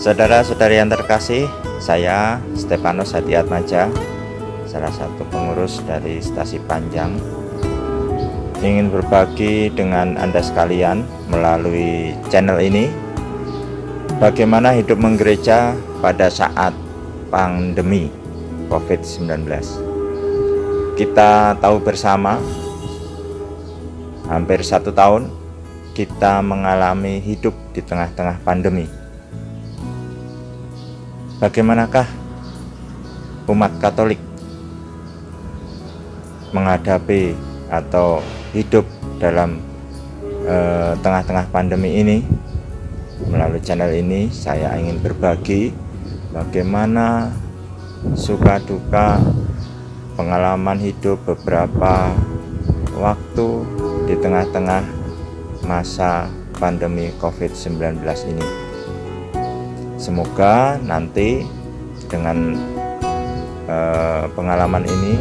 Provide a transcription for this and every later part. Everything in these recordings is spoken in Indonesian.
Saudara-saudari yang terkasih, saya Stefanus Hadiatmaja, salah satu pengurus dari Stasi Panjang, ingin berbagi dengan Anda sekalian melalui channel ini bagaimana hidup menggereja pada saat pandemi COVID-19. Kita tahu bersama, hampir 1 tahun kita mengalami hidup di tengah-tengah pandemi. Bagaimanakah umat Katolik menghadapi atau hidup dalam tengah-tengah pandemi ini? Melalui channel ini saya ingin berbagi bagaimana suka duka pengalaman hidup beberapa waktu di tengah-tengah masa pandemi COVID-19 ini. Semoga nanti dengan pengalaman ini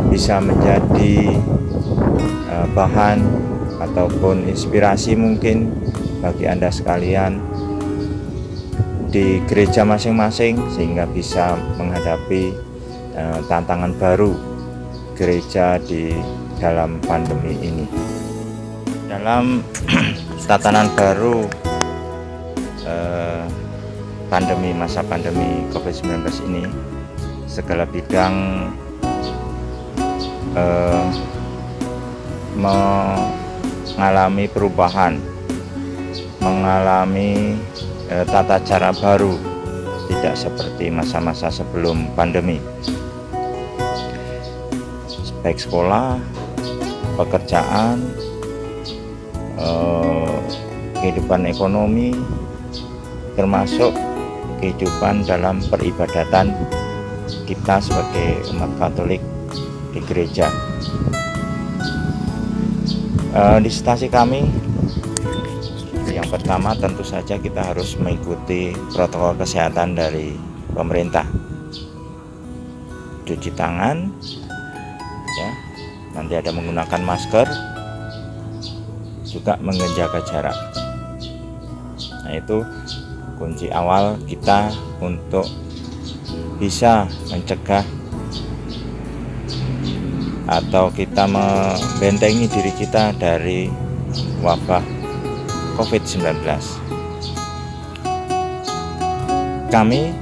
bisa menjadi bahan ataupun inspirasi mungkin bagi Anda sekalian di gereja masing-masing, sehingga bisa menghadapi tantangan baru gereja di dalam pandemi ini. Dalam tatanan baru masa pandemi COVID-19 ini, segala bidang mengalami perubahan, mengalami tata cara baru, tidak seperti masa-masa sebelum pandemi. Baik sekolah, pekerjaan, kehidupan ekonomi, termasuk kehidupan dalam peribadatan kita sebagai umat Katolik di gereja. Di stasi kami, yang pertama tentu saja kita harus mengikuti protokol kesehatan dari pemerintah. Cuci tangan, ya, nanti ada menggunakan masker, juga menjaga jarak. Nah, itu kunci awal kita untuk bisa mencegah atau kita membentengi diri kita dari wabah COVID-19. Kami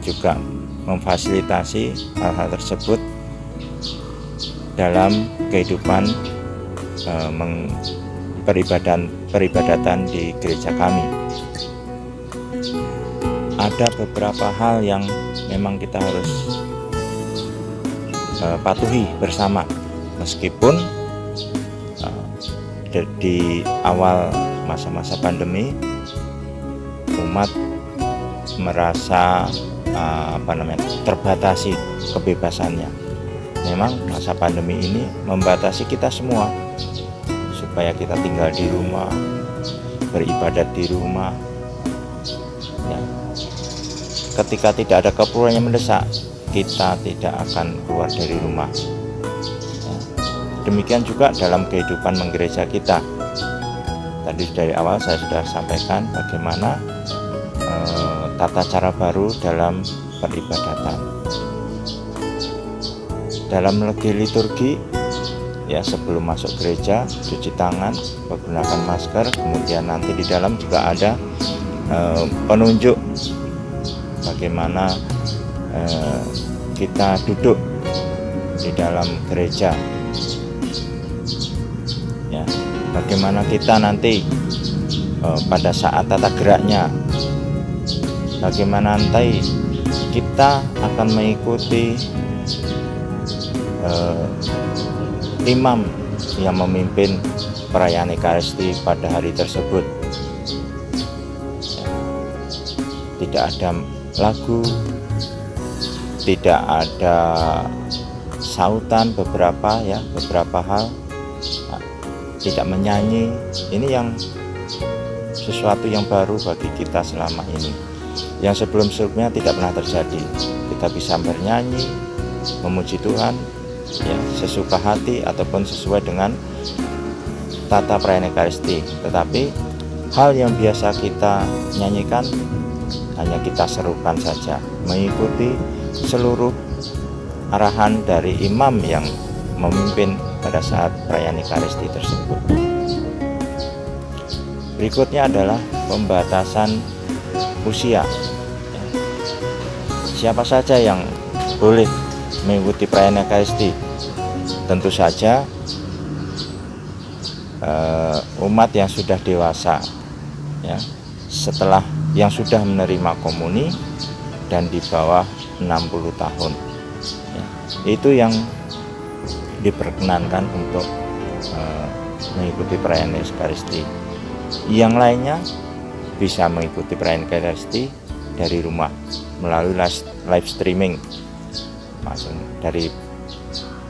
juga memfasilitasi hal-hal tersebut dalam kehidupan peribadatan di gereja kami. Ada beberapa hal yang memang kita harus patuhi bersama, meskipun di awal masa-masa pandemi umat merasa terbatasi kebebasannya. Memang masa pandemi ini membatasi kita semua supaya kita tinggal di rumah, beribadat di rumah, ya. Ketika tidak ada keperluan yang mendesak, kita tidak akan keluar dari rumah, ya. Demikian juga dalam kehidupan menggereja kita. Tadi dari awal saya sudah sampaikan bagaimana tata cara baru dalam peribadatan. Dalam liturgi, ya, sebelum masuk gereja cuci tangan, menggunakan masker, kemudian nanti di dalam juga ada penunjuk bagaimana kita duduk di dalam gereja, ya, bagaimana kita nanti pada saat tata geraknya, bagaimana nanti kita akan mengikuti imam yang memimpin perayaan Ekaristi pada hari tersebut. Tidak ada lagu, tidak ada sautan, beberapa hal, tidak menyanyi. Ini yang sesuatu yang baru bagi kita selama ini, yang sebelum-sebelumnya tidak pernah terjadi. Kita bisa bernyanyi, memuji Tuhan, ya, sesuka hati ataupun sesuai dengan tata perayaan Ekaristi. Tetapi hal yang biasa kita nyanyikan hanya kita serukan saja, mengikuti seluruh arahan dari imam yang memimpin pada saat perayaan Ekaristi tersebut. Berikutnya adalah pembatasan usia. Siapa saja yang boleh mengikuti perayaan Ekaristi? Tentu saja umat yang sudah dewasa, ya, setelah yang sudah menerima komuni dan di bawah 60 tahun, ya, itu yang diperkenankan untuk mengikuti perayaan Ekaristi. Yang lainnya bisa mengikuti perayaan Ekaristi dari rumah melalui live streaming langsung dari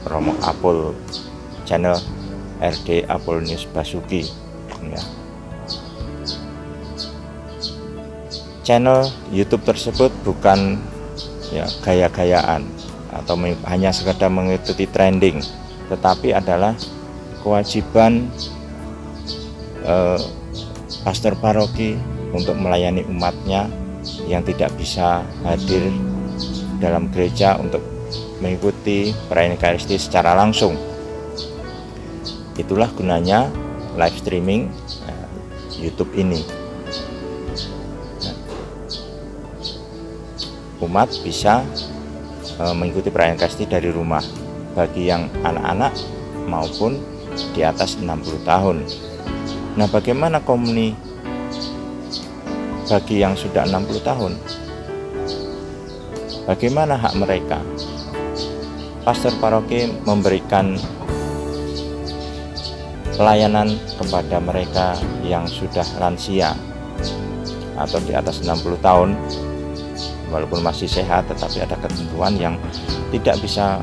Romo Apul channel RD Apolonius Basuki, ya. Channel YouTube tersebut bukan, ya, gaya-gayaan atau hanya sekedar mengikuti trending, tetapi adalah kewajiban pastor paroki untuk melayani umatnya yang tidak bisa hadir dalam gereja untuk mengikuti perayaan Ekaristi secara langsung. Itulah gunanya live streaming YouTube ini. Umat bisa mengikuti perayaan Ekaristi dari rumah bagi yang anak-anak maupun di atas 60 tahun. Nah, bagaimana komuni bagi yang sudah 60 tahun? Bagaimana hak mereka? Pastor paroki memberikan pelayanan kepada mereka yang sudah lansia atau di atas 60 tahun, walaupun masih sehat, tetapi ada ketentuan yang tidak bisa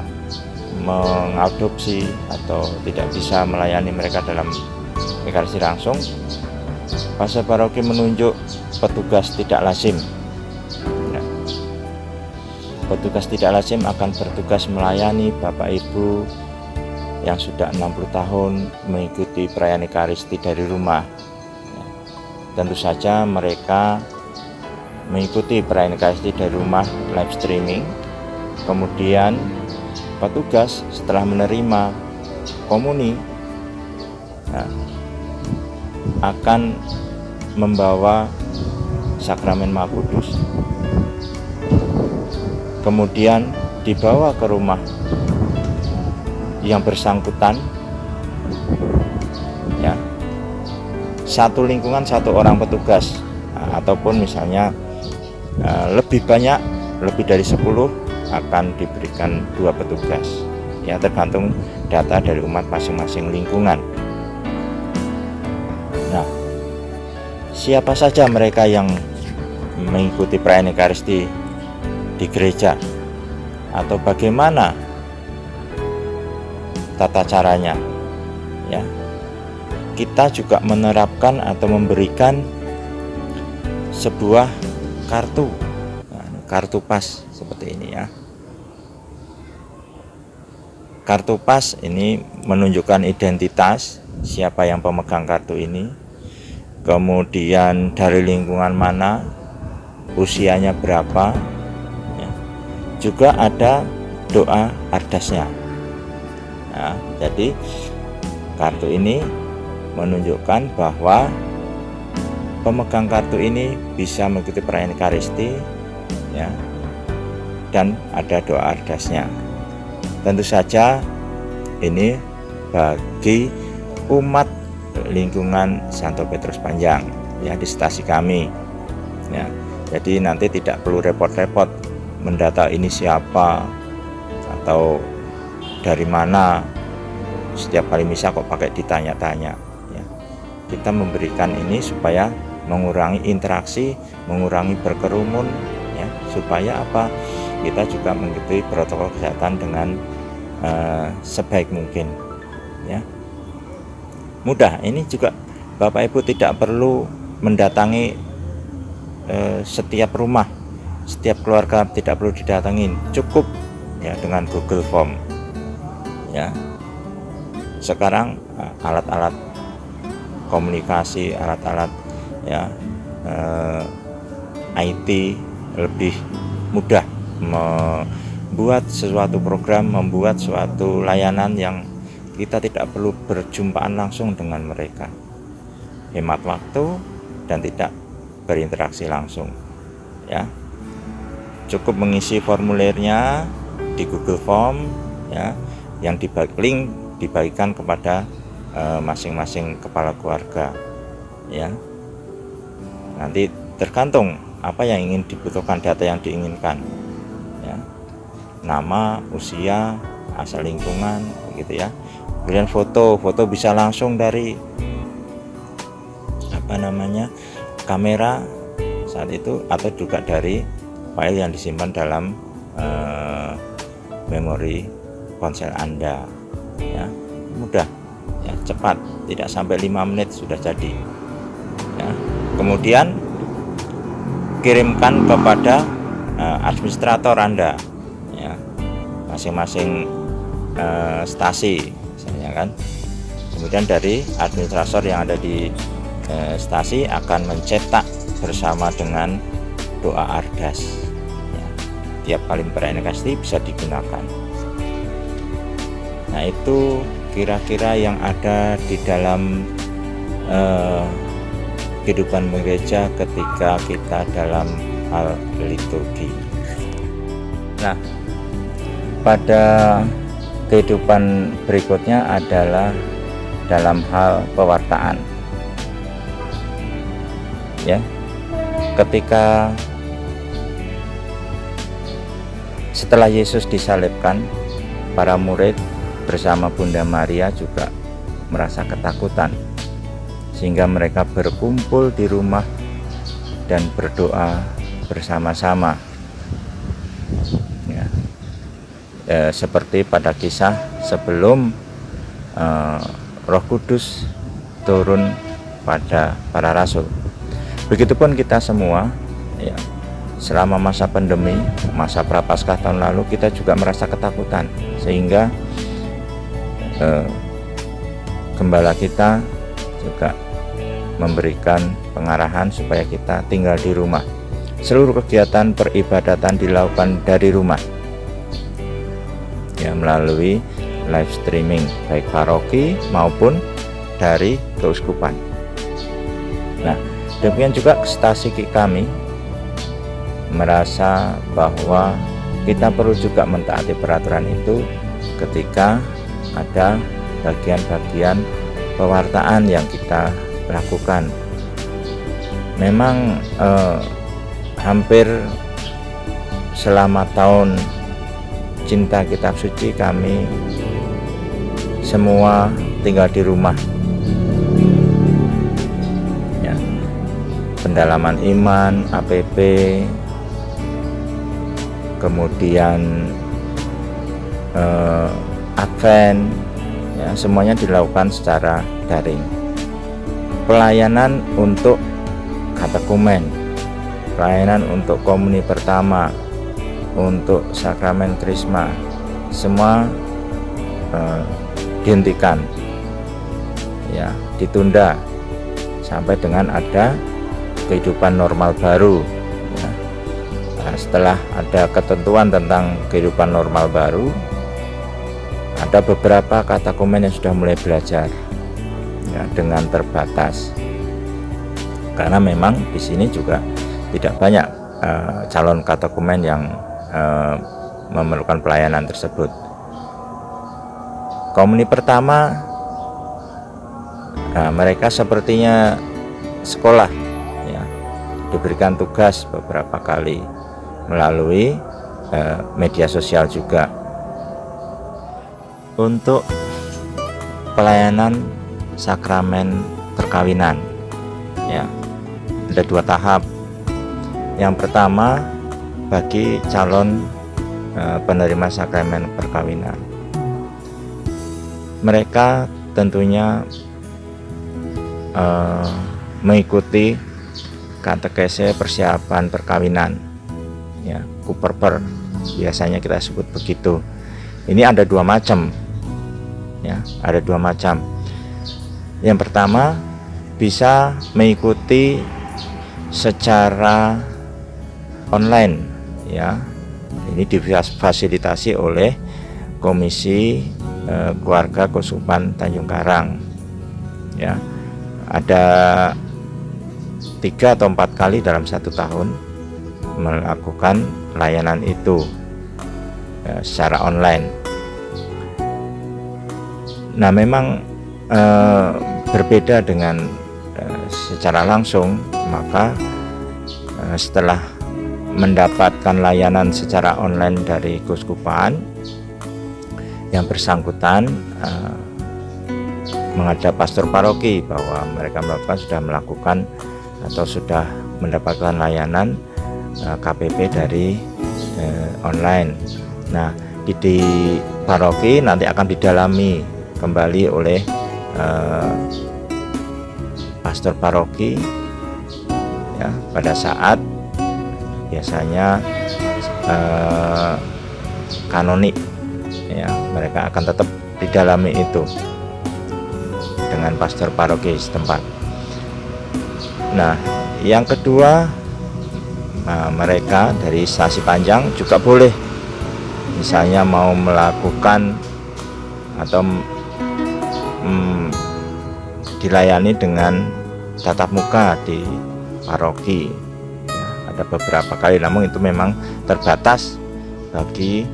mengadopsi atau tidak bisa melayani mereka dalam Ekaristi langsung. Pastor paroki menunjuk petugas tidak lazim. Petugas tidak lazim akan bertugas melayani Bapak Ibu yang sudah 60 tahun mengikuti perayaan Ekaristi dari rumah. Tentu saja mereka mengikuti perayaan Ekaristi dari rumah live streaming. Kemudian petugas setelah menerima komuni, akan membawa sakramen Maha Kudus, kemudian dibawa ke rumah yang bersangkutan, ya, satu lingkungan satu orang petugas, ataupun misalnya lebih banyak, lebih dari 10 akan diberikan 2 petugas, ya, tergantung data dari umat masing-masing lingkungan. Nah, siapa saja mereka yang mengikuti perayaan Ekaristi di gereja, atau bagaimana tata caranya, ya? Kita juga menerapkan atau memberikan sebuah kartu pas seperti ini, ya. Kartu pas ini menunjukkan identitas siapa yang pemegang kartu ini, kemudian dari lingkungan mana, usianya berapa, ya. Juga ada doa ardasnya. Nah, jadi kartu ini menunjukkan bahwa pemegang kartu ini bisa mengikuti perayaan Ekaristi, ya, dan ada doa ardasnya. Tentu saja ini bagi umat lingkungan Santo Petrus Panjang, ya, di stasi kami, ya. Jadi nanti tidak perlu repot-repot mendata ini siapa atau dari mana, setiap kali misa kok pakai ditanya-tanya, ya. Kita memberikan ini supaya mengurangi interaksi, mengurangi berkerumun, ya, supaya apa? Kita juga mengikuti protokol kesehatan dengan sebaik mungkin, ya. Mudah. Ini juga Bapak Ibu tidak perlu mendatangi setiap rumah, setiap keluarga tidak perlu didatangin, cukup, ya, dengan Google Form, ya. Sekarang alat-alat komunikasi, alat-alat ya, IT lebih mudah membuat sesuatu program, membuat suatu layanan yang kita tidak perlu berjumpaan langsung dengan mereka, hemat waktu dan tidak berinteraksi langsung, ya. Cukup mengisi formulirnya di Google Form, ya, yang link dibagikan kepada masing-masing kepala keluarga, ya. Nanti tergantung apa yang ingin dibutuhkan, data yang diinginkan, ya, nama, usia, asal lingkungan, begitu ya. Kemudian foto bisa langsung dari kamera saat itu, atau juga dari file yang disimpan dalam memori ponsel Anda, ya. Mudah, ya, cepat, tidak sampai 5 menit sudah jadi, ya. Kemudian kirimkan kepada administrator Anda, ya, masing-masing stasi misalnya kan. Kemudian dari administrator yang ada di stasi akan mencetak bersama dengan doa Ardas, ya. Tiap kali perayaan Ekaristi bisa digunakan. Nah, itu kira-kira yang ada di dalam kehidupan gereja ketika kita dalam hal liturgi. Nah, pada kehidupan berikutnya adalah dalam hal pewartaan, ya. Ketika setelah Yesus disalibkan, para murid bersama Bunda Maria juga merasa ketakutan, sehingga mereka berkumpul di rumah dan berdoa bersama-sama, ya. Seperti pada kisah sebelum Roh Kudus turun pada para rasul. Begitupun kita semua, ya, selama masa pandemi, masa Prapaskah tahun lalu, kita juga merasa ketakutan, sehingga gembala kita juga memberikan pengarahan supaya kita tinggal di rumah. Seluruh kegiatan peribadatan dilakukan dari rumah, ya, melalui live streaming baik paroki maupun dari keuskupan. Nah, demikian juga stasi kami merasa bahwa kita perlu juga mentaati peraturan itu ketika ada bagian-bagian pewartaan yang kita lakukan. Memang hampir selama tahun Cinta Kitab Suci kami semua tinggal di rumah, ya. Pendalaman iman, APP, kemudian Advent, ya, semuanya dilakukan secara daring. Pelayanan untuk katekumen, pelayanan untuk komuni pertama, untuk sakramen krisma, semua dihentikan, ya, ditunda sampai dengan ada kehidupan normal baru, ya. Nah, setelah ada ketentuan tentang kehidupan normal baru, ada beberapa katekumen yang sudah mulai belajar, ya, dengan terbatas, karena memang di sini juga tidak banyak calon katekumen yang memerlukan pelayanan tersebut. Komuni pertama, mereka sepertinya sekolah, ya, diberikan tugas beberapa kali melalui media sosial juga. Untuk pelayanan sakramen perkawinan, ya, ada 2 tahap. Yang pertama bagi calon penerima sakramen perkawinan, mereka tentunya mengikuti katekese persiapan perkawinan, ya, kuperper biasanya kita sebut begitu. Ini ada 2 macam, ya, ada 2 macam. Yang pertama bisa mengikuti secara online ya. Ini difasilitasi oleh Komisi Keluarga Keuskupan Tanjung Karang ya. Ada 3 atau 4 kali dalam 1 tahun melakukan layanan itu secara online. Nah, memang berbeda dengan secara langsung, maka setelah mendapatkan layanan secara online dari Keuskupan, yang bersangkutan menghadap pastor paroki bahwa mereka sudah melakukan atau sudah mendapatkan layanan KPP dari online. Nah, di paroki nanti akan didalami kembali oleh pastor paroki ya, pada saat biasanya kanonik ya, mereka akan tetap didalami itu dengan pastor paroki setempat. Nah, yang kedua, mereka dari Stasi Panjang juga boleh misalnya mau melakukan atau dilayani dengan tatap muka di paroki ya, ada beberapa kali, namun itu memang terbatas bagi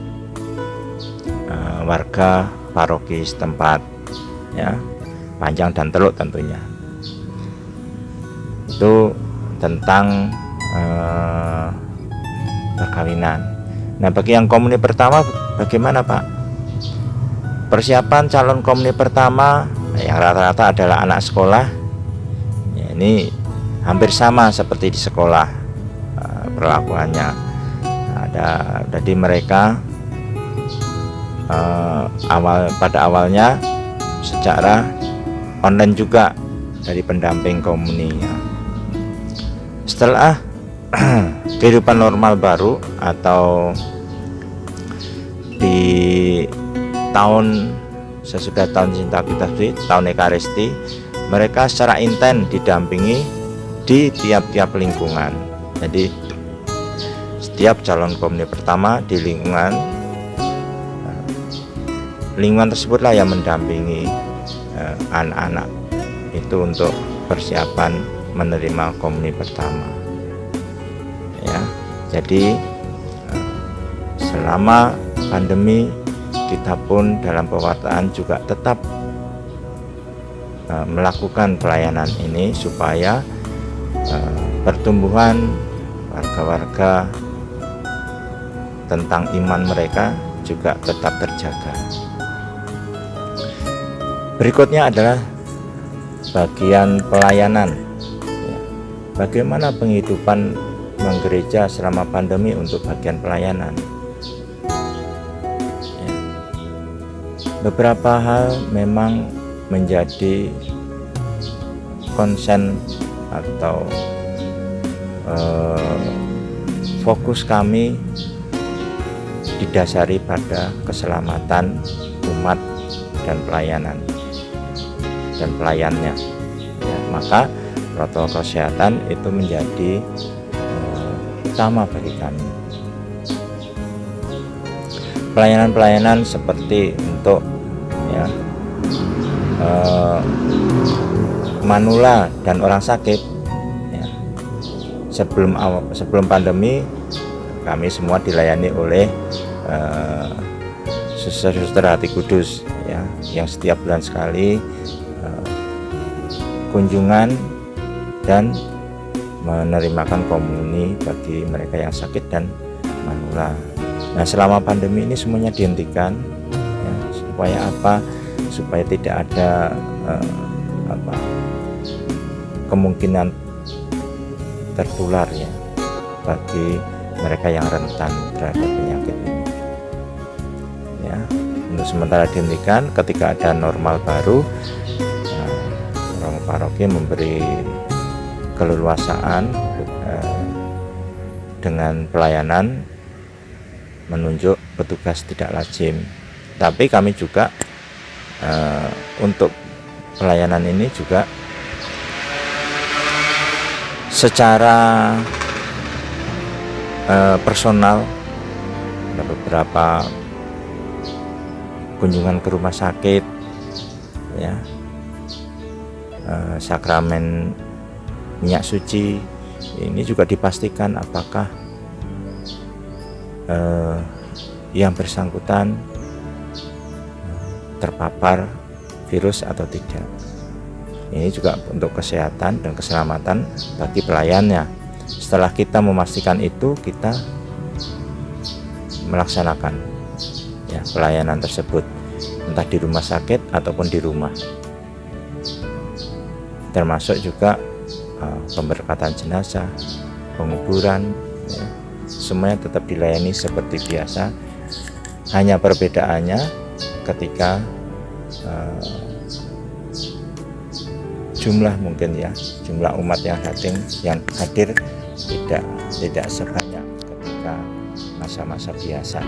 warga paroki setempat ya, Panjang dan Teluk tentunya. Itu tentang perkawinan. Nah, bagi yang komuni pertama bagaimana, Pak? Persiapan calon komuni pertama yang rata-rata adalah anak sekolah ya, ini hampir sama seperti di sekolah perlakuannya. Jadi mereka pada awalnya secara online juga dari pendamping komuninya. Setelah kehidupan normal baru atau di tahun sesudah tahun cinta kita suci, tahun Ekaristi, mereka secara intens didampingi di tiap-tiap lingkungan. Jadi setiap calon komuni pertama di lingkungan tersebutlah yang mendampingi anak-anak itu untuk persiapan menerima komuni pertama ya. Jadi selama pandemi kita pun dalam pewartaan juga tetap melakukan pelayanan ini supaya pertumbuhan warga-warga tentang iman mereka juga tetap terjaga. Berikutnya adalah bagian pelayanan ya. Bagaimana penghidupan menggereja selama pandemi untuk bagian pelayanan ya. Beberapa hal memang menjadi konsen atau fokus kami didasari pada keselamatan umat dan pelayanan dan pelayannya ya, maka protokol kesehatan itu menjadi utama bagi kami. Pelayanan-pelayanan seperti untuk ya, manula dan orang sakit ya, sebelum pandemi kami semua dilayani oleh suster-suster Hati Kudus ya, yang setiap bulan sekali kunjungan dan menerimakan komuni bagi mereka yang sakit dan manula. Nah, selama pandemi ini semuanya dihentikan ya, supaya apa? Supaya tidak ada kemungkinan tertular ya bagi mereka yang rentan terhadap penyakit ini. Ya, untuk sementara dihentikan. Ketika ada normal baru, orang paroki memberi keleluasaan dengan pelayanan, menunjuk petugas tidak lazim. Tapi kami juga untuk pelayanan ini juga Secara personal, ada beberapa kunjungan ke rumah sakit, ya, sakramen minyak suci ini juga dipastikan apakah yang bersangkutan terpapar virus atau tidak. Ini juga untuk kesehatan dan keselamatan bagi pelayannya. Setelah kita memastikan itu, kita melaksanakan, ya, pelayanan tersebut, entah di rumah sakit ataupun di rumah. Termasuk juga pemberkatan jenazah, penguburan, ya, semuanya tetap dilayani seperti biasa. Hanya perbedaannya ketika jumlah, mungkin ya, jumlah umat yang hadir tidak sebanyak ketika masa-masa biasa.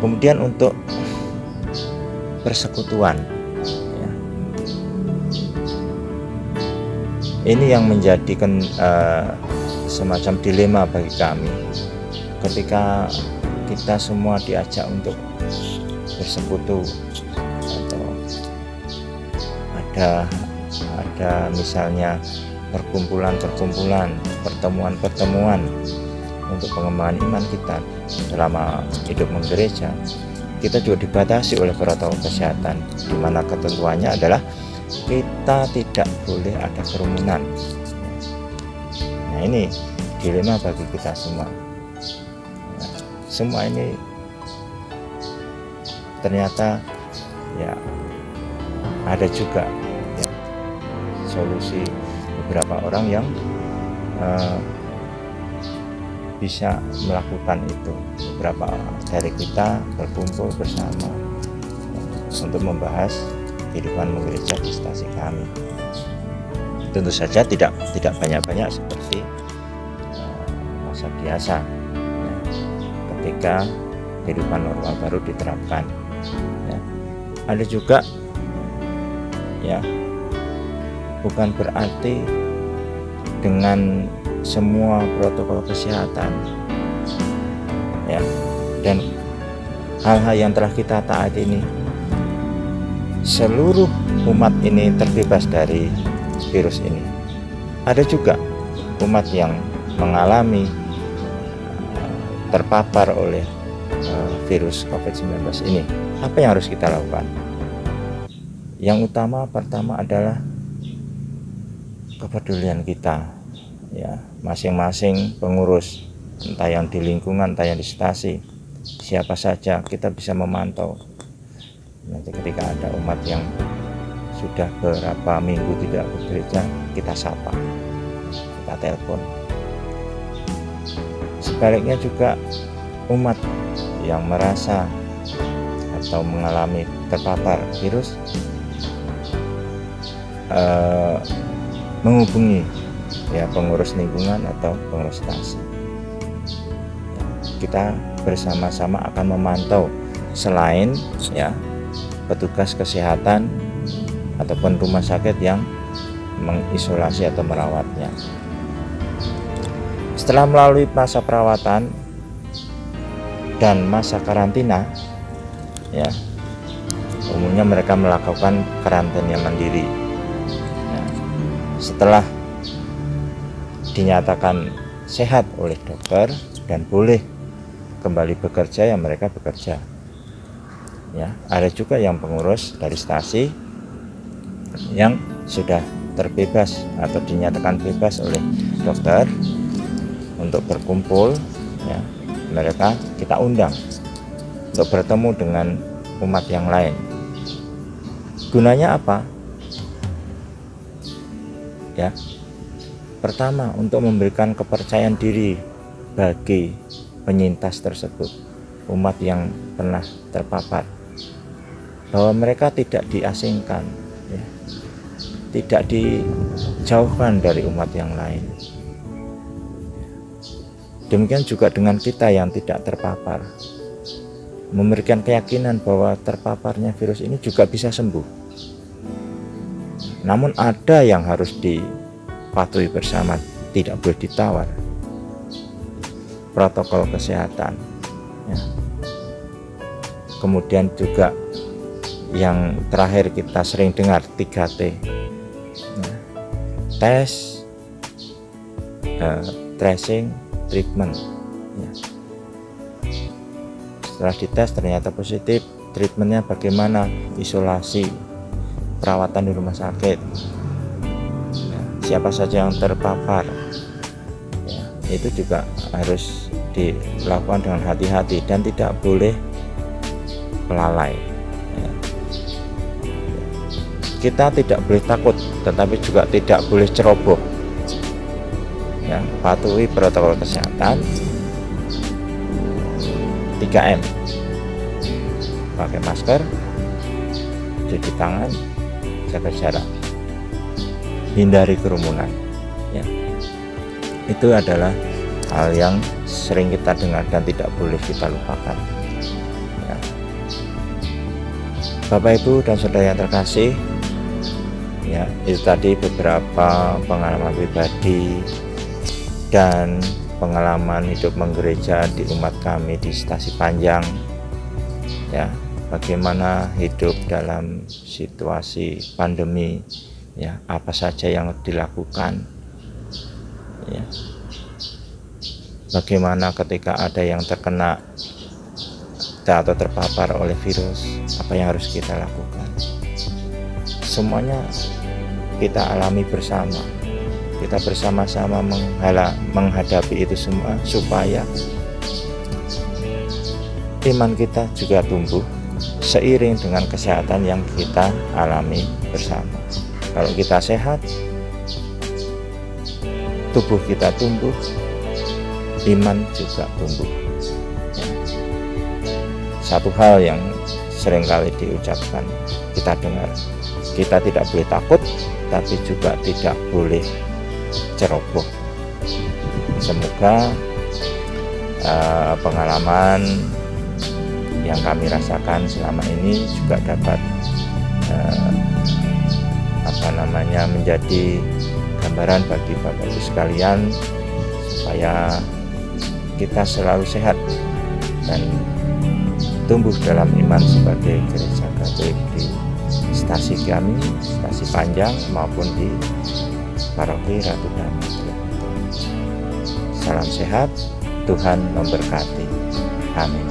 Kemudian untuk persekutuan, ya, ini yang menjadikan semacam dilema bagi kami ketika kita semua diajak untuk bersekutu, atau ada misalnya perkumpulan-perkumpulan, pertemuan-pertemuan untuk pengembangan iman kita selama hidup menggereja. Kita juga dibatasi oleh protokol kesehatan, di mana ketentuannya adalah kita tidak boleh ada kerumunan. Nah, ini dilema bagi kita semua. Nah, semua ini ternyata, ya, ada juga, ya, solusi beberapa orang yang bisa melakukan itu. Beberapa dari kita berkumpul bersama, ya, untuk membahas kehidupan menggereja di stasi kami. Tentu saja tidak banyak-banyak seperti masa biasa, ya, ketika kehidupan normal baru diterapkan, ya. Ada juga, ya, bukan berarti dengan semua protokol kesehatan, ya, dan hal-hal yang telah kita taati ini, seluruh umat ini terbebas dari virus ini. Ada juga umat yang mengalami terpapar oleh virus COVID-19 ini. Apa yang harus kita lakukan? Yang pertama adalah kepedulian kita, ya, masing-masing pengurus, entah yang di lingkungan, entah yang di stasi, siapa saja kita bisa memantau. Nanti ketika ada umat yang sudah beberapa minggu tidak ke gereja, kita sapa, kita telepon. Sebaliknya juga umat yang merasa atau mengalami terpapar virus, menghubungi, ya, pengurus lingkungan atau pengurus stasi. Kita bersama-sama akan memantau, selain, ya, petugas kesehatan ataupun rumah sakit yang mengisolasi atau merawatnya. Setelah melalui masa perawatan dan masa karantina, ya, umumnya mereka melakukan karantina mandiri. Setelah dinyatakan sehat oleh dokter dan boleh kembali bekerja, ya, mereka bekerja. Ya, ada juga yang pengurus dari stasi yang sudah terbebas atau dinyatakan bebas oleh dokter untuk berkumpul, ya, mereka kita undang untuk bertemu dengan umat yang lain. Gunanya apa? Ya, pertama, untuk memberikan kepercayaan diri bagi penyintas tersebut, umat yang pernah terpapar, bahwa mereka tidak diasingkan, ya, tidak dijauhkan dari umat yang lain. Demikian juga dengan kita yang tidak terpapar, memberikan keyakinan bahwa terpaparnya virus ini juga bisa sembuh. Namun ada yang harus patuhi bersama, tidak boleh ditawar. Protokol kesehatan, ya. Kemudian juga yang terakhir kita sering dengar 3T, ya. Tes, tracing, treatment, ya. Setelah dites ternyata positif, treatmentnya bagaimana? Isolasi, perawatan di rumah sakit, ya. Siapa saja yang terpapar, ya, itu juga harus dilakukan dengan hati-hati dan tidak boleh lalai, ya. Kita tidak boleh takut, tetapi juga tidak boleh ceroboh, ya. Patuhi protokol kesehatan, 3M, pakai masker, cuci tangan, jaga jarak, hindari kerumunan, ya. Itu adalah hal yang sering kita dengar dan tidak boleh kita lupakan, ya. Bapak Ibu dan saudara yang terkasih, ya, itu tadi beberapa pengalaman pribadi dan pengalaman hidup menggereja di umat kami di Stasi Panjang, ya. Bagaimana hidup dalam situasi pandemi, ya, apa saja yang dilakukan, ya. Bagaimana ketika ada yang terkena atau terpapar oleh virus, apa yang harus kita lakukan. Semuanya kita alami bersama. Kita bersama-sama menghadapi itu semua supaya iman kita juga tumbuh seiring dengan kesehatan yang kita alami bersama. Kalau kita sehat, tubuh kita tumbuh, iman juga tumbuh, ya. Satu hal yang seringkali diucapkan, kita dengar, kita tidak boleh takut, tapi juga tidak boleh ceroboh. Semoga pengalaman yang kami rasakan selama ini juga dapat menjadi gambaran bagi Bapak Ibu sekalian, supaya kita selalu sehat dan tumbuh dalam iman sebagai gereja Katolik di stasi kami, Stasi Panjang, maupun di Paroki Ratu Damai. Salam sehat, Tuhan memberkati. Amin.